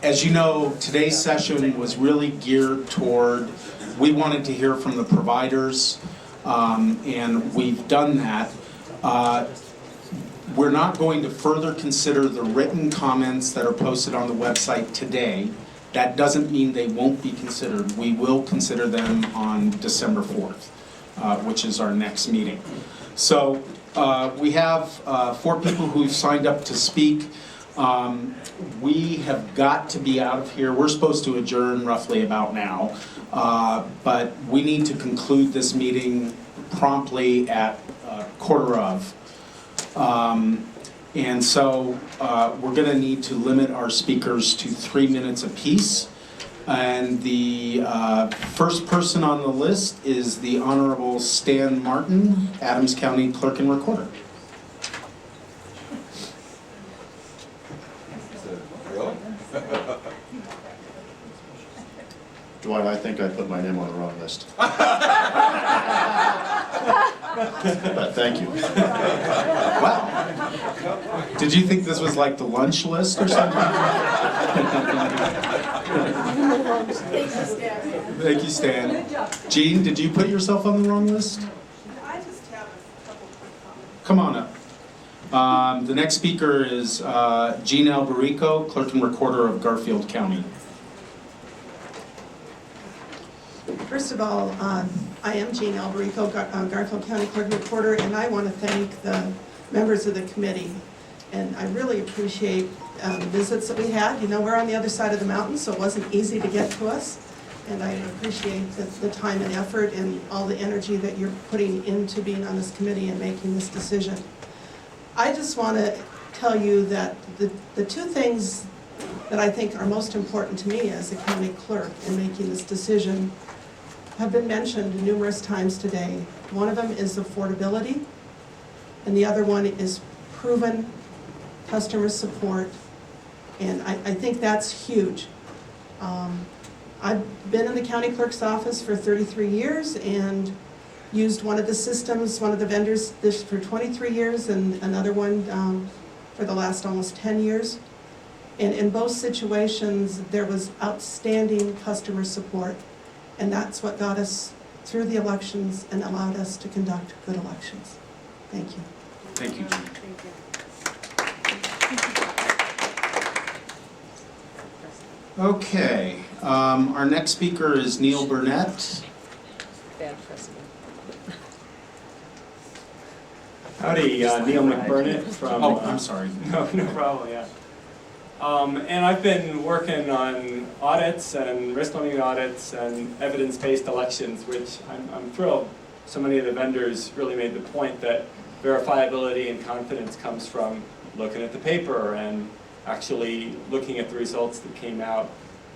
As you know, today's session was really geared toward, we wanted to hear from the providers, and we've done that. We're not going to further consider the written comments that are posted on the website today. That doesn't mean they won't be considered. We will consider them on December 4th, which is our next meeting. So we have 4 people who've signed up to speak. We have got to be out of here. We're supposed to adjourn roughly about now, but we need to conclude this meeting promptly at 1:15. And so we're going to need to limit our speakers to 3 minutes apiece. And the first person on the list is the Honorable Stan Martin, Adams County Clerk and Recorder. Dwight, I think I put my name on the wrong list. But thank you. Wow. Did you think this was like the lunch list or something? Thank you, Stan. Jean, did you put yourself on the wrong list? I just have a couple quick comments. Come on up. The next speaker is Jean Alberico, Clerk and Recorder of Garfield County. First of all, I am Jean Alberico, Garfield County Clerk and Recorder, and I want to thank the members of the committee. And I really appreciate the visits that we had. You know, we're on the other side of the mountain, so it wasn't easy to get to us. And I appreciate the time and effort and all the energy that you're putting into being on this committee and making this decision. I just want to tell you that the 2 things that I think are most important to me as a county clerk in making this decision have been mentioned numerous times today. One of them is affordability, and the other one is proven customer support, and I think that's huge. I've been in the county clerk's office for 33 years and used one of the systems, one of the vendors, this for 23 years and another one for the last almost 10 years. And in both situations, there was outstanding customer support. And that's what got us through the elections and allowed us to conduct good elections. Thank you. Thank you, Jean. Okay, our next speaker is Neil Burnett. Bad precedent. Howdy, Neil McBurnett from... Oh, I'm sorry. No problem, yeah. And I've been working on audits and risk limiting audits and evidence-based elections, which I'm thrilled so many of the vendors really made the point that verifiability and confidence comes from looking at the paper and actually looking at the results that came out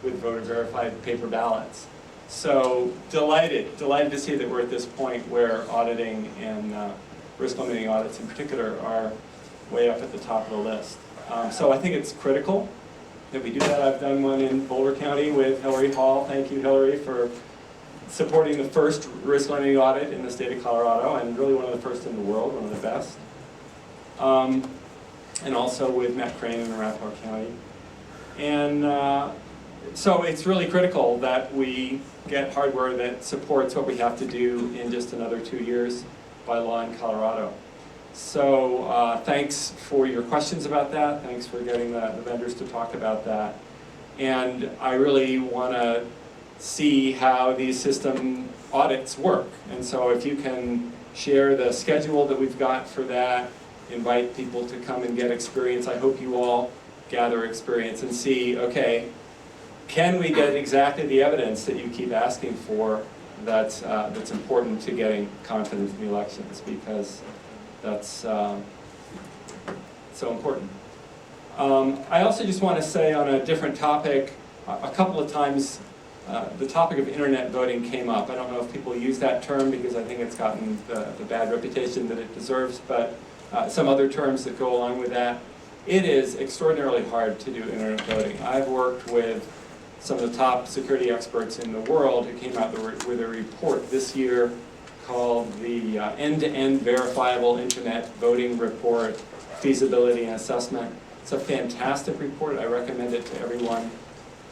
with voter-verified paper ballots. So delighted to see that we're at this point where auditing and risk limiting audits in particular are way up at the top of the list. So I think it's critical that we do that. I've done one in Boulder County with Hillary Hall. Thank you, Hillary, for supporting the first risk limiting audit in the state of Colorado, and really one of the first in the world, one of the best. And also with Matt Crane in Arapahoe County. And so it's really critical that we get hardware that supports what we have to do in just another 2 years by law in Colorado. So thanks for your questions about that. Thanks for getting the vendors to talk about that. And I really want to see how these system audits work. And so if you can share the schedule that we've got for that, invite people to come and get experience. I hope you all gather experience and see, okay, can we get exactly the evidence that you keep asking for that's important to getting confidence in the elections, because that's so important. I also just want to say on a different topic, a couple of times the topic of internet voting came up. I don't know if people use that term because I think it's gotten the bad reputation that it deserves, but some other terms that go along with that. It is extraordinarily hard to do internet voting. I've worked with some of the top security experts in the world who came out with a report this year called the End-to-End Verifiable Internet Voting Report, Feasibility and Assessment. It's a fantastic report. I recommend it to everyone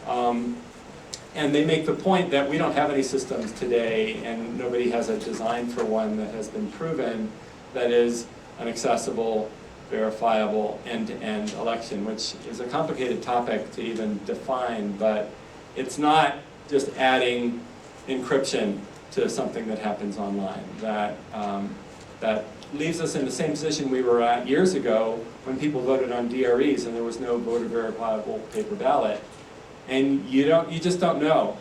And they make the point that we don't have any systems today, and nobody has a design for one that has been proven that is an accessible, verifiable, end-to-end election, which is a complicated topic to even define, but it's not just adding encryption to something that happens online. That leaves us in the same position we were at years ago when people voted on DREs and there was no voter verifiable paper ballot. And you just don't know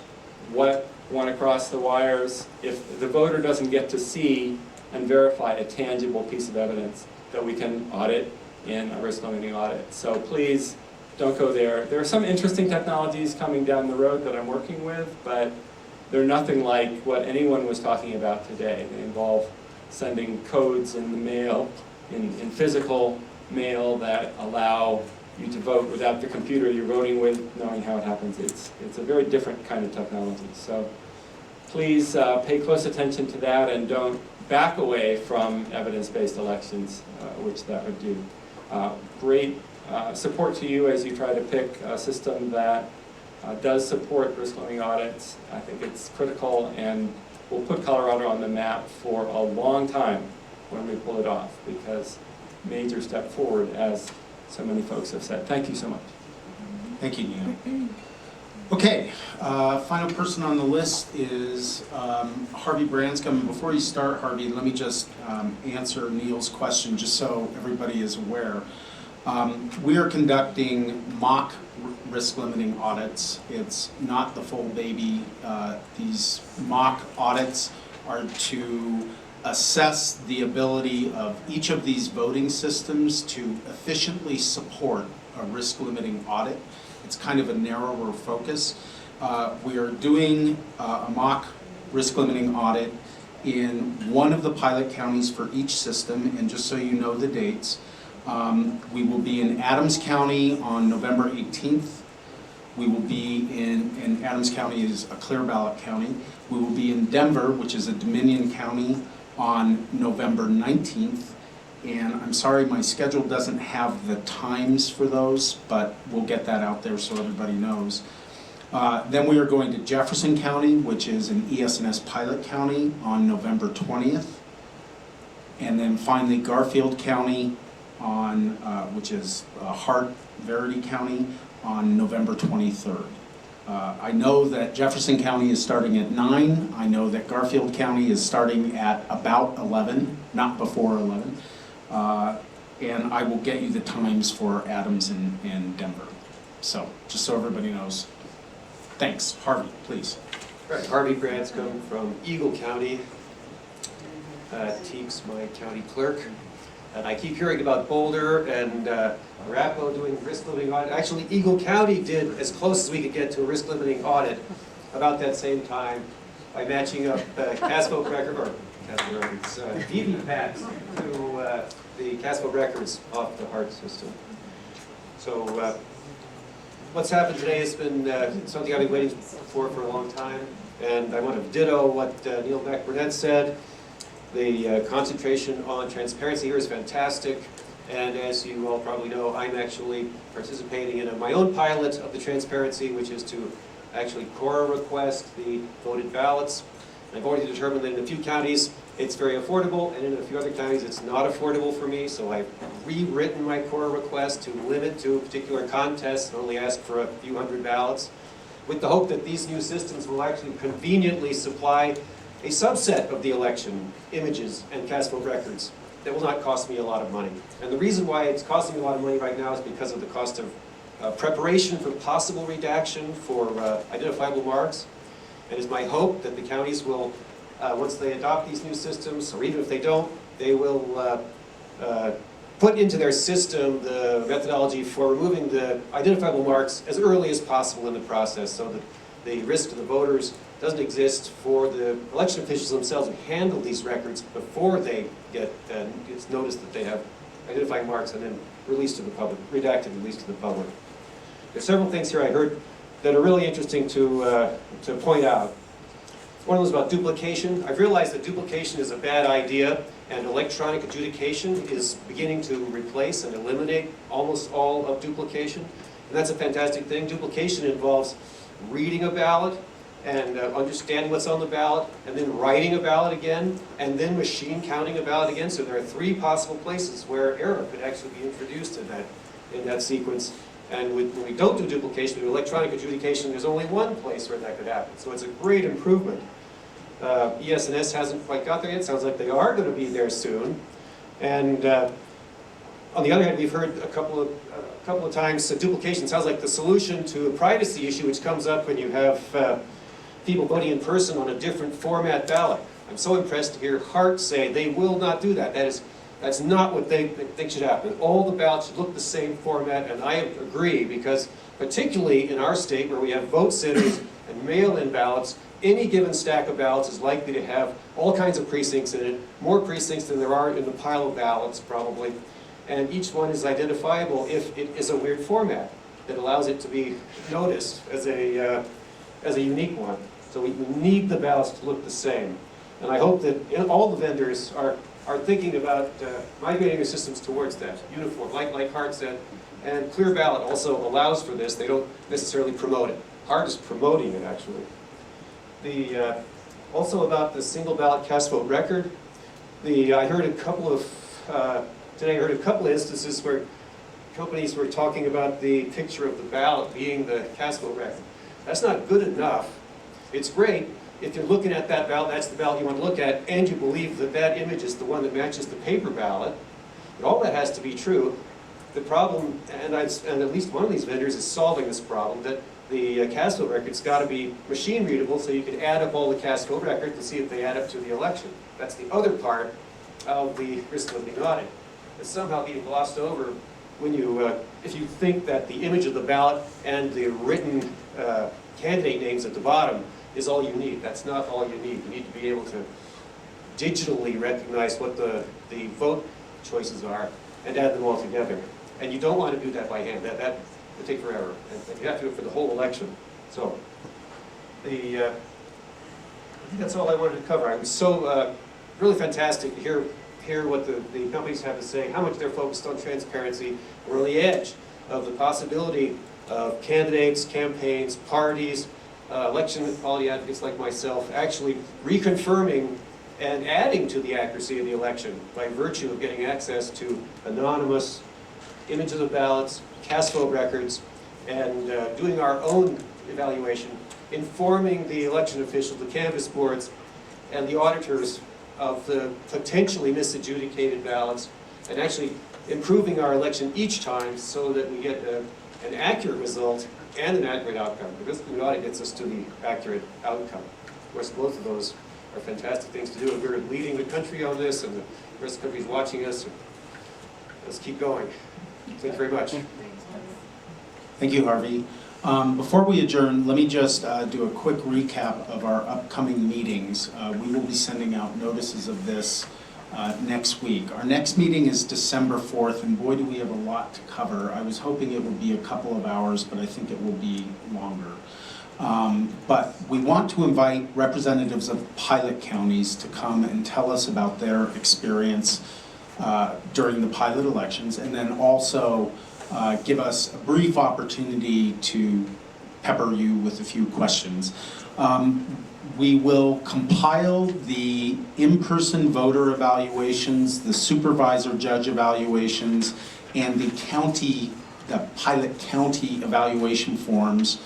what went across the wires if the voter doesn't get to see and verify a tangible piece of evidence that we can audit in a risk limiting audit. So please don't go there. There are some interesting technologies coming down the road that I'm working with, but they're nothing like what anyone was talking about today. They involve sending codes in the mail, in physical mail that allow you to vote without the computer you're voting with knowing how it happens. It's a very different kind of technology. So please pay close attention to that and don't back away from evidence-based elections, which that would do. Great support to you as you try to pick a system that does support risk limiting audits. I think it's critical and will put Colorado on the map for a long time when we pull it off, because major step forward, as so many folks have said. Thank you so much. Thank you, Neil. Okay, final person on the list is Harvey Branscombe. Before you start, Harvey, let me just answer Neil's question, just so everybody is aware. We are conducting mock risk limiting audits. It's not the full baby. These mock audits are to assess the ability of each of these voting systems to efficiently support a risk limiting audit. It's kind of a narrower focus. We are doing a mock risk limiting audit in one of the pilot counties for each system, and just so you know the dates, we will be in Adams County on November 18th. We will be in Adams County is a clear ballot county. We will be in Denver, which is a Dominion county, on November 19th. And I'm sorry, my schedule doesn't have the times for those, but we'll get that out there so everybody knows. Then we are going to Jefferson County, which is an ES&S pilot county, on November 20th. And then finally Garfield County, on which is Hart Verity County, on November 23rd. I know that Jefferson County is starting at 9. I know that Garfield County is starting at about 11, not before 11. And I will get you the times for Adams and Denver. So, just so everybody knows. Thanks. Harvey, please. Right, Harvey Branscombe from Eagle County. Teague's my county clerk. And I keep hearing about Boulder and Arapahoe doing risk limiting audit. Actually, Eagle County did as close as we could get to a risk limiting audit about that same time by matching up CASVO records, VVPATs to the CASVO records off the HART system. So what's happened today has been something I've been waiting for a long time, and I want to ditto what Neil Beck-Burnett said. The concentration on transparency here is fantastic, and as you all probably know, I'm actually participating in my own pilot of the transparency, which is to actually Cora request the voted ballots. I've already determined that in a few counties it's very affordable, and in a few other counties it's not affordable for me, so I've rewritten my Cora request to limit to a particular contest and only ask for a few hundred ballots, with the hope that these new systems will actually conveniently supply a subset of the election images and CASVO records that will not cost me a lot of money. And the reason why it's costing me a lot of money right now is because of the cost of preparation for possible redaction for identifiable marks. And it's my hope that the counties will, once they adopt these new systems, or even if they don't, they will put into their system the methodology for removing the identifiable marks as early as possible in the process, so that the risk to the voters doesn't exist for the election officials themselves who handle these records before they get it's noticed that they have identifying marks and then released to the public, redacted and released to the public. There's several things here I heard that are really interesting to point out. One of them is about duplication. I've realized that duplication is a bad idea, and electronic adjudication is beginning to replace and eliminate almost all of duplication. And that's a fantastic thing. Duplication involves reading a ballot and understanding what's on the ballot, and then writing a ballot again, and then machine counting a ballot again. So there are 3 possible places where error could actually be introduced in that sequence. And when we don't do duplication, we do electronic adjudication, there's only 1 place where that could happen. So it's a great improvement. ES&S hasn't quite got there yet. Sounds like they are going to be there soon. And on the other hand, we've heard a couple of times duplication sounds like the solution to a privacy issue which comes up when you have people voting in person on a different format ballot. I'm so impressed to hear Hart say they will not do that. That's not what they think should happen. All the ballots should look the same format, and I agree, because particularly in our state where we have vote centers and mail-in ballots, any given stack of ballots is likely to have all kinds of precincts in it, more precincts than there are in the pile of ballots probably, and each one is identifiable if it is a weird format that allows it to be noticed as a unique one. So we need the ballots to look the same. And I hope that all the vendors are thinking about migrating their systems towards that, uniform, like Hart said. And Clear Ballot also allows for this. They don't necessarily promote it. Hart is promoting it, actually. Also about the single ballot cast vote record, I heard a couple of, today I heard a couple of instances where companies were talking about the picture of the ballot being the cast vote record. That's not good enough. It's great if you're looking at that ballot, that's the ballot you want to look at, and you believe that that image is the one that matches the paper ballot. But all that has to be true. The problem, and at least one of these vendors is solving this problem, that the cast vote record's got to be machine readable, so you can add up all the cast vote records to see if they add up to the election. That's the other part of the risk of being audited. It's somehow being glossed over when if you think that the image of the ballot and the written candidate names at the bottom is all you need. That's not all you need. You need to be able to digitally recognize what the vote choices are and add them all together. And you don't want to do that by hand. That would take forever. And you have to do it for the whole election. So I think that's all I wanted to cover. I'm so really fantastic to hear what the companies have to say, how much they're focused on transparency. We're on the edge of the possibility of candidates, campaigns, parties, election quality advocates like myself actually reconfirming and adding to the accuracy of the election by virtue of getting access to anonymous images of ballots, cast vote records, and doing our own evaluation, informing the election officials, the canvass boards, and the auditors of the potentially misadjudicated ballots, and actually improving our election each time so that we get an accurate result and an accurate outcome. Because the audit gets us to the accurate outcome. Of course, both of those are fantastic things to do, and we're leading the country on this, and the rest of the country's watching us. Let's keep going. Thank you very much. Thank you, Harvey. Before we adjourn, let me just do a quick recap of our upcoming meetings. We will be sending out notices of this next week. Our next meeting is December 4th, and boy, do we have a lot to cover. I was hoping it would be a couple of hours, but I think it will be longer. But we want to invite representatives of pilot counties to come and tell us about their experience during the pilot elections, and then also give us a brief opportunity to pepper you with a few questions. We will compile the in-person voter evaluations, the supervisor judge evaluations, and the pilot county evaluation forms.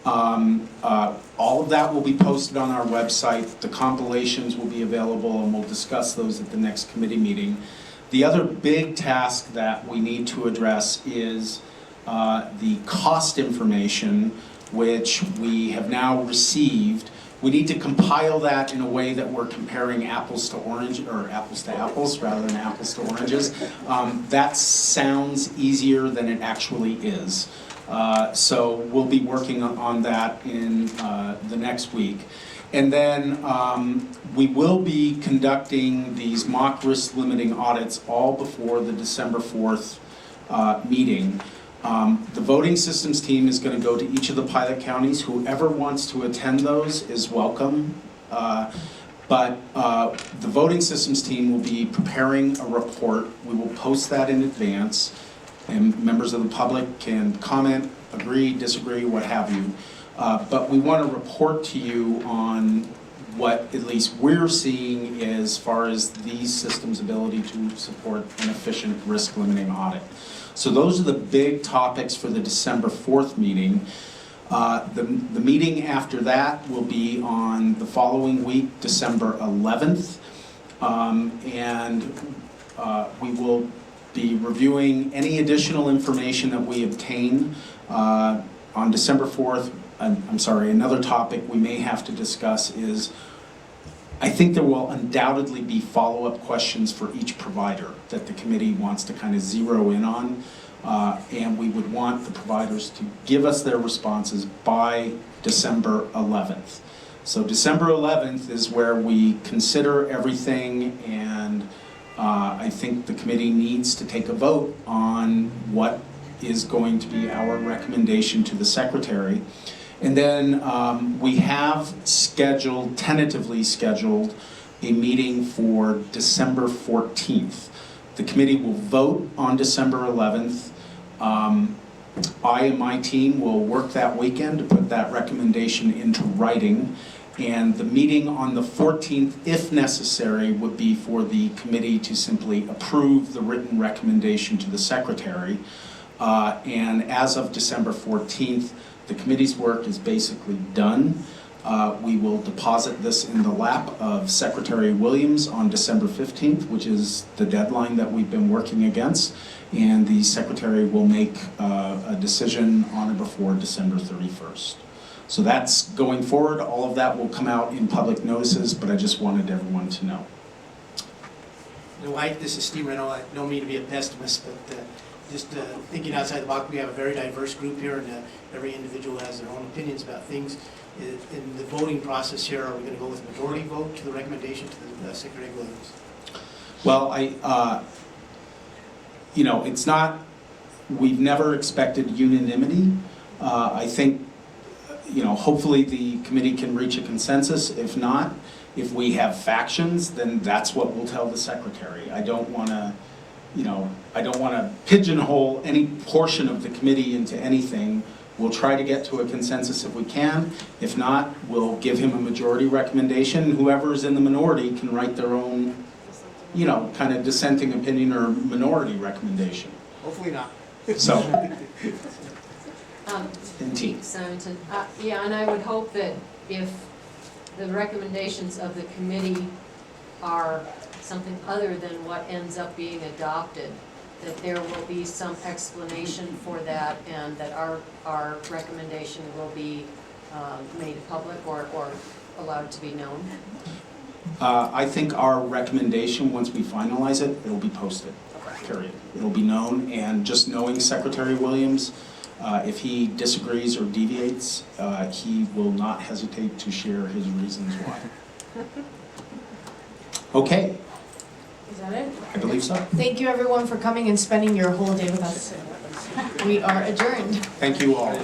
All of that will be posted on our website. The compilations will be available, and we'll discuss those at the next committee meeting. The other big task that we need to address is the cost information, which we have now received. We need to compile that in a way that we're comparing apples to oranges, or apples to apples rather than apples to oranges. That sounds easier than it actually is. So we'll be working on that in the next week. And then we will be conducting these mock risk limiting audits all before the December 4th meeting. The voting systems team is going to go to each of the pilot counties. Whoever wants to attend those is welcome. But the voting systems team will be preparing a report. We will post that in advance, and members of the public can comment, agree, disagree, what have you. But we want to report to you on what at least we're seeing as far as these systems' ability to support an efficient risk limiting audit. So those are the big topics for the December 4th meeting. The meeting after that will be on the following week, December 11th. We will be reviewing any additional information that we obtain on December 4th. I'm sorry, another topic we may have to discuss is, I think there will undoubtedly be follow-up questions for each provider that the committee wants to kind of zero in on. And we would want the providers to give us their responses by December 11th. So December 11th is where we consider everything, and I think the committee needs to take a vote on what is going to be our recommendation to the secretary. And then we have tentatively scheduled a meeting for December 14th. The committee will vote on December 11th. I and my team will work that weekend to put that recommendation into writing. And the meeting on the 14th, if necessary, would be for the committee to simply approve the written recommendation to the secretary. And as of December 14th, the committee's work is basically done. We will deposit this in the lap of Secretary Williams on December 15th, which is the deadline that we've been working against. And the secretary will make a decision on or before December 31st. So that's going forward. All of that will come out in public notices, but I just wanted everyone to know. Dwight, this is Steve Renault. I don't mean to be a pessimist, but just thinking outside the box, we have a very diverse group here, and every individual has their own opinions about things. In the voting process here, are we going to go with majority vote to the recommendation to the Secretary Williams? Well, it's not, we've never expected unanimity. I think, hopefully the committee can reach a consensus. If not, if we have factions, then that's what we'll tell the secretary. I don't want to pigeonhole any portion of the committee into anything. We'll try to get to a consensus if we can. If not, we'll give him a majority recommendation. Whoever is in the minority can write their own, kind of dissenting opinion or minority recommendation. Hopefully not. So, Chief Simonton, yeah, and I would hope that if the recommendations of the committee are something other than what ends up being adopted, that there will be some explanation for that, and that our recommendation will be made public or allowed to be known. I think our recommendation, once we finalize it, it'll be posted, period. It'll be known, and just knowing Secretary Williams, if he disagrees or deviates, he will not hesitate to share his reasons why. Okay, Is that it? I believe so. Thank you, everyone, for coming and spending your whole day with us. We are adjourned. Thank you all.